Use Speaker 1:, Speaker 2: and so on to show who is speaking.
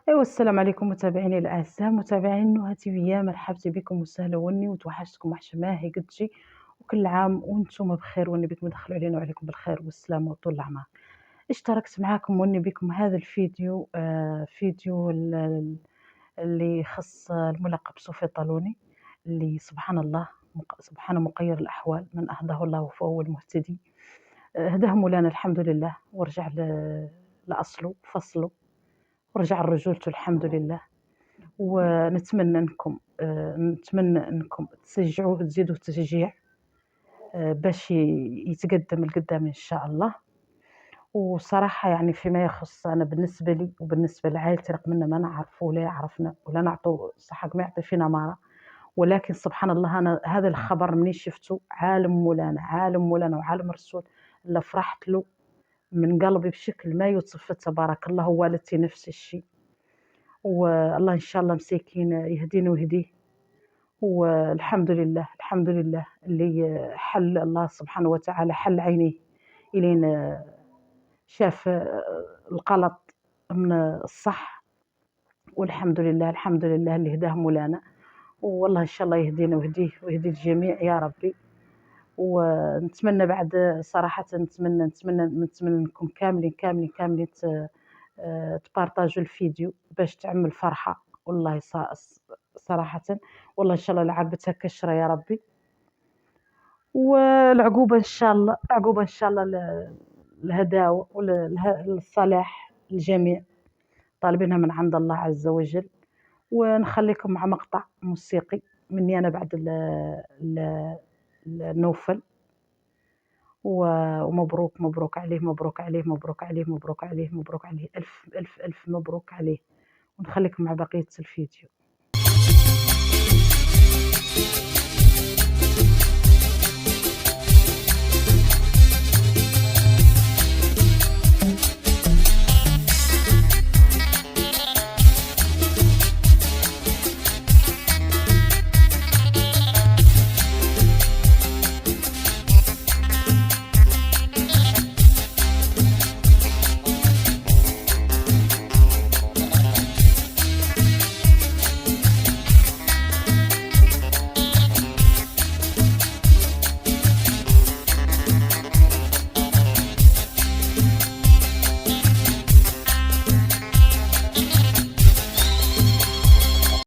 Speaker 1: أيوا السلام عليكم متابعيني الأعزاء، متابعين نهى تيفيا، مرحبا بكم وسهلا وني وتوحشتكم وحشة ما هي قد تجي، وكل عام وانتم بخير وني بكم يدخلوا علينا وعليكم بالخير والسلامة وطول الأعمار. اشتركت معاكم وني بكم هذا الفيديو فيديو اللي يخص الملقب صوفي طالوني، اللي سبحان الله سبحان مغير الأحوال، من أهداه الله فهو المهتدي. هداه مولانا الحمد لله ورجع لأصله وفصله ورجع لرجولته الحمد لله. ونتمنى انكم نتمنى انكم تشجعوه تزيدوا تشجيع باش يتقدم لقدام ان شاء الله. وصراحة يعني فيما يخص أنا بالنسبة لي وبالنسبة لعائلتي، رغم أن ما نعرفه ولا يعرفنا ولا نعطوا صحة ما يعطي فينا مرة، ولكن سبحان الله أنا هذا الخبر مني شفته عالم مولانا عالم مولانا وعالم الرسول، إلا فرحت له من قلبي بشكل ما يوصف. تبارك الله، والدتي نفس الشيء، والله إن شاء الله مساكين يهدينا ويهديه. والحمد لله الحمد لله اللي حل الله سبحانه وتعالى حل عينيه إلين شاف الغلط من الصح. والحمد لله الحمد لله اللي هداه مولانا، والله إن شاء الله يهدينا ويهديه ويهدي الجميع يا ربي. ونتمنى بعد صراحة نتمنى منكم كاملين كاملين كاملين تبارطاجوا الفيديو باش تعمل فرحة. والله صراحة والله إن شاء الله لعقبتها كشرة يا ربي، والعقوبة إن شاء الله العقوبة إن شاء الله الهداوة والصلاح الجميع طالبينها من عند الله عز وجل. ونخليكم مع مقطع موسيقي مني أنا بعد النوفل. ومبروك مبروك عليه مبروك عليه مبروك عليه مبروك عليه مبروك عليه ألف ألف ألف مبروك عليه. ونخليكم مع بقية الفيديو.